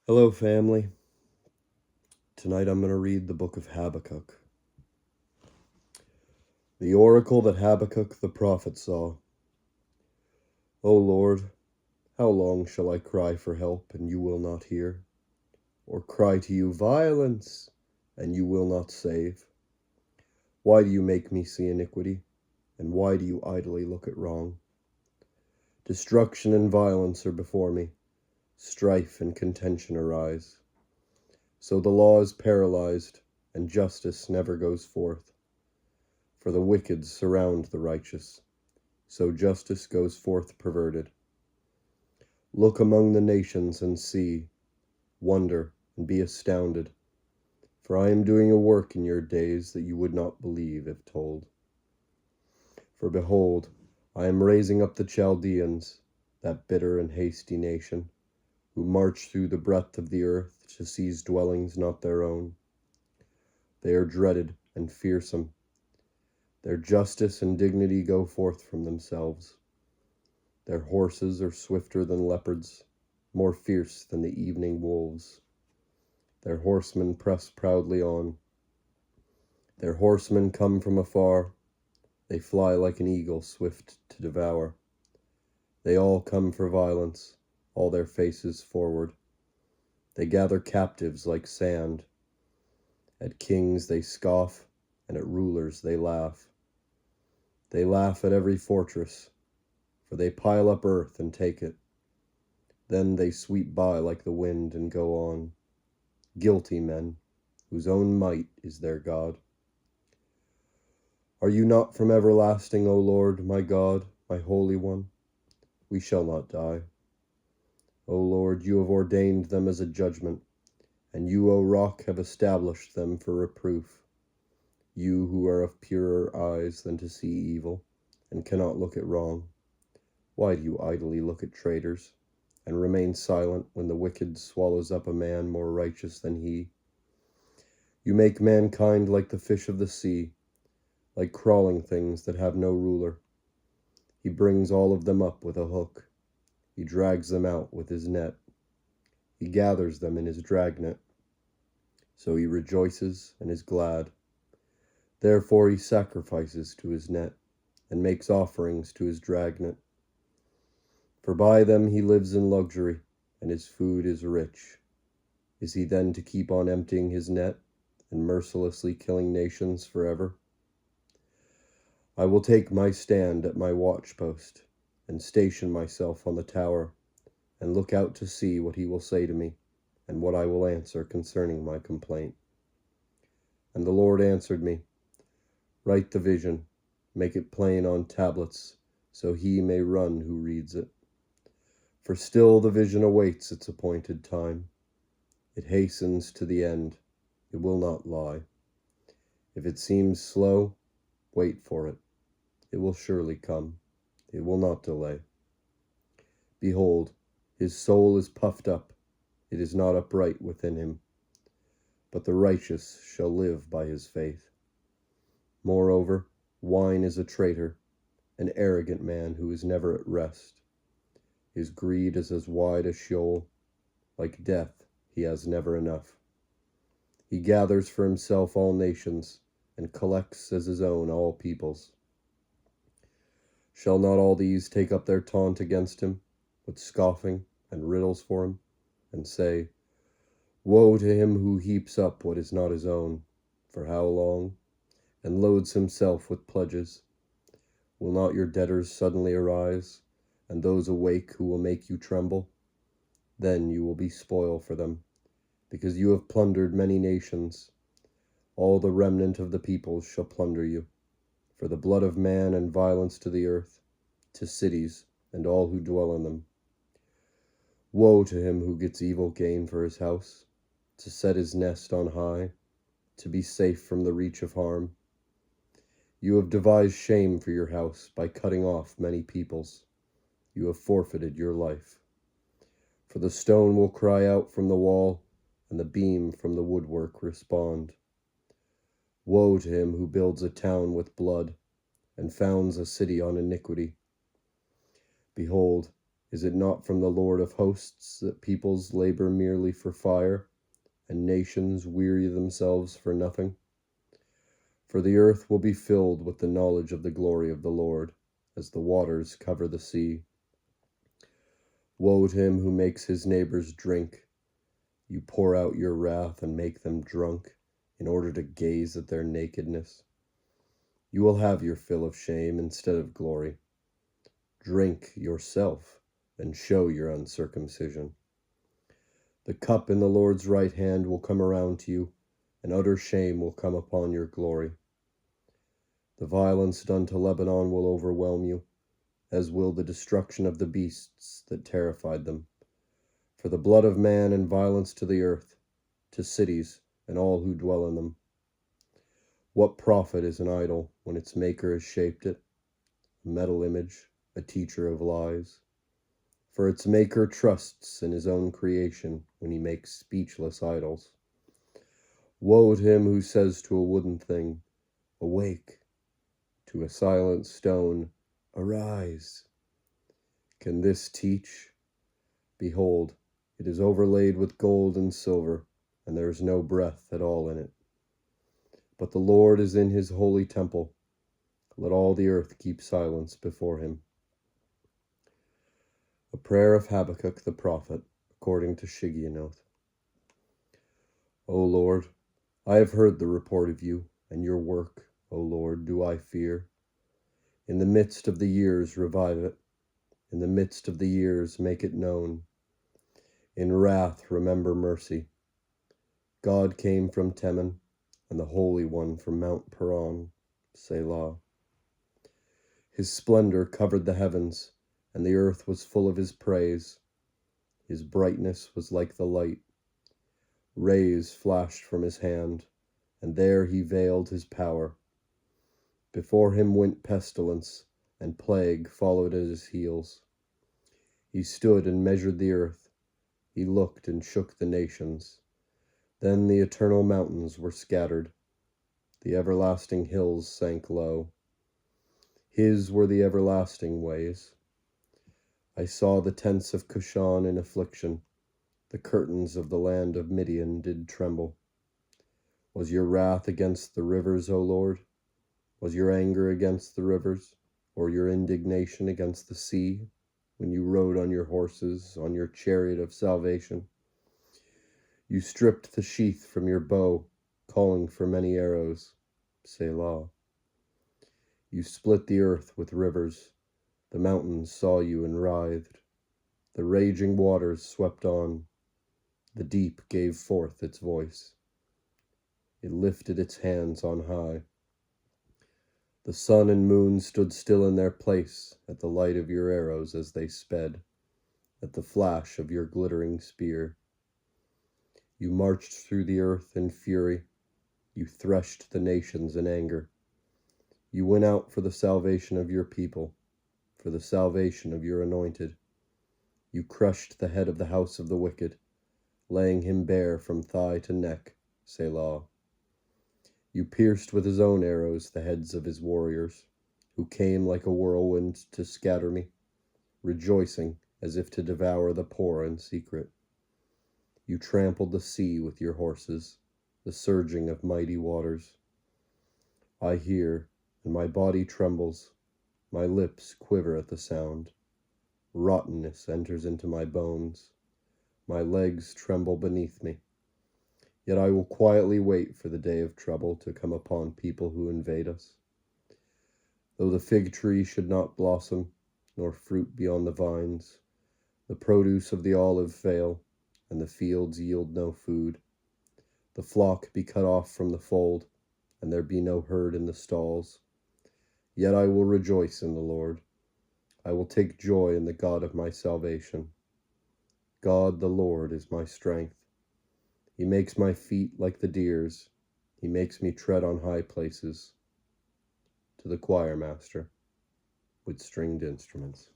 Hello, family. Tonight I'm going to read the book of Habakkuk. The oracle that Habakkuk the prophet saw. O Lord, how long shall I cry for help, and you will not hear? Or cry to you, violence, and you will not save? Why do you make me see iniquity, and why do you idly look at wrong? Destruction and violence are before me, strife and contention arise. So the law is paralyzed, and justice never goes forth. For the wicked surround the righteous, so justice goes forth perverted. Look among the nations and see, wonder and be astounded. For I am doing a work in your days that you would not believe if told. For behold, I am raising up the Chaldeans, that bitter and hasty nation, who march through the breadth of the earth to seize dwellings not their own. They are dreaded and fearsome. Their justice and dignity go forth from themselves. Their horses are swifter than leopards, more fierce than the evening wolves. Their horsemen press proudly on. Their horsemen come from afar. They fly like an eagle swift to devour. They all come for violence, all their faces forward. They gather captives like sand. At kings they scoff, and at rulers they laugh. They laugh at every fortress, for they pile up earth and take it. Then they sweep by like the wind and go on. Guilty men, whose own might is their God. Are you not from everlasting, O Lord, my God, my Holy One? We shall not die. O Lord, you have ordained them as a judgment, and you, O Rock, have established them for reproof. You who are of purer eyes than to see evil, and cannot look at wrong. Why do you idly look at traitors, and remain silent when the wicked swallows up a man more righteous than he? You make mankind like the fish of the sea, like crawling things that have no ruler. He brings all of them up with a hook. He drags them out with his net. He gathers them in his dragnet. So he rejoices and is glad. Therefore he sacrifices to his net, and makes offerings to his dragnet. For by them he lives in luxury, and his food is rich. Is he then to keep on emptying his net, and mercilessly killing nations forever? I will take my stand at my watchpost, and station myself on the tower, and look out to see what he will say to me, and what I will answer concerning my complaint. And the Lord answered me, Write the vision, make it plain on tablets, so he may run who reads it. For still the vision awaits its appointed time. It hastens to the end, it will not lie. If it seems slow, wait for it. It will surely come, it will not delay. Behold, his soul is puffed up, it is not upright within him. But the righteous shall live by his faith. Moreover, wine is a traitor, an arrogant man who is never at rest. His greed is as wide as Sheol. Like death, he has never enough. He gathers for himself all nations, and collects as his own all peoples. Shall not all these take up their taunt against him, with scoffing and riddles for him, and say, Woe to him who heaps up what is not his own, for how long? And loads himself with pledges. Will not your debtors suddenly arise, and those awake who will make you tremble? Then you will be spoil for them, because you have plundered many nations. All the remnant of the peoples shall plunder you, for the blood of man and violence to the earth, to cities and all who dwell in them. Woe to him who gets evil gain for his house, to set his nest on high, to be safe from the reach of harm. You have devised shame for your house by cutting off many peoples. You have forfeited your life. For the stone will cry out from the wall, and the beam from the woodwork respond. Woe to him who builds a town with blood, and founds a city on iniquity. Behold, Is it not from the Lord of hosts that peoples labor merely for fire, and nations weary themselves for nothing? For the earth will be filled with the knowledge of the glory of the Lord, as the waters cover the sea. Woe to him who makes his neighbors drink. You pour out your wrath and make them drunk, in order to gaze at their nakedness. You will have your fill of shame instead of glory. Drink yourself and show your uncircumcision. The cup in the Lord's right hand will come around to you, and utter shame will come upon your glory. The violence done to Lebanon will overwhelm you, as will the destruction of the beasts that terrified them. For the blood of man and violence to the earth, to cities and all who dwell in them. What profit is an idol when its maker has shaped it? A metal image, a teacher of lies. For its maker trusts in his own creation when he makes speechless idols. Woe to him who says to a wooden thing, awake, to a silent stone, arise. Can this teach? Behold, it is overlaid with gold and silver, and there is no breath at all in it. But the Lord is in his holy temple. Let all the earth keep silence before him. A prayer of Habakkuk the prophet, according to Shigionoth. O Lord, I have heard the report of you, and your work, O Lord, do I fear. In the midst of the years revive it. In the midst of the years make it known. In wrath remember mercy. God came from Teman, and the Holy One from Mount Paran, Selah. His splendor covered the heavens, and the earth was full of his praise. His brightness was like the light. Rays flashed from his hand, and there he veiled his power. Before him went pestilence, and plague followed at his heels. He stood and measured the earth. He looked and shook the nations. Then the eternal mountains were scattered. The everlasting hills sank low. His were the everlasting ways. I saw the tents of Cushan in affliction. The curtains of the land of Midian did tremble. Was your wrath against the rivers, O Lord? Was your anger against the rivers, or your indignation against the sea, when you rode on your horses, on your chariot of salvation? You stripped the sheath from your bow, calling for many arrows, Selah. You split the earth with rivers. The mountains saw you and writhed. The raging waters swept on. The deep gave forth its voice. It lifted its hands on high. The sun and moon stood still in their place at the light of your arrows as they sped, at the flash of your glittering spear. You marched through the earth in fury. You threshed the nations in anger. You went out for the salvation of your people, for the salvation of your anointed. You crushed the head of the house of the wicked, laying him bare from thigh to neck, Selah. You pierced with his own arrows the heads of his warriors, who came like a whirlwind to scatter me, rejoicing as if to devour the poor in secret. You trampled the sea with your horses, the surging of mighty waters. I hear, and my body trembles, my lips quiver at the sound. Rottenness enters into my bones, my legs tremble beneath me. Yet I will quietly wait for the day of trouble to come upon people who invade us. Though the fig tree should not blossom, nor fruit be on the vines, the produce of the olive fail, and the fields yield no food, the flock be cut off from the fold, and there be no herd in the stalls, yet I will rejoice in the Lord. I will take joy in the God of my salvation. God the Lord is my strength. He makes my feet like the deer's. He makes me tread on high places. To the choir master with stringed instruments.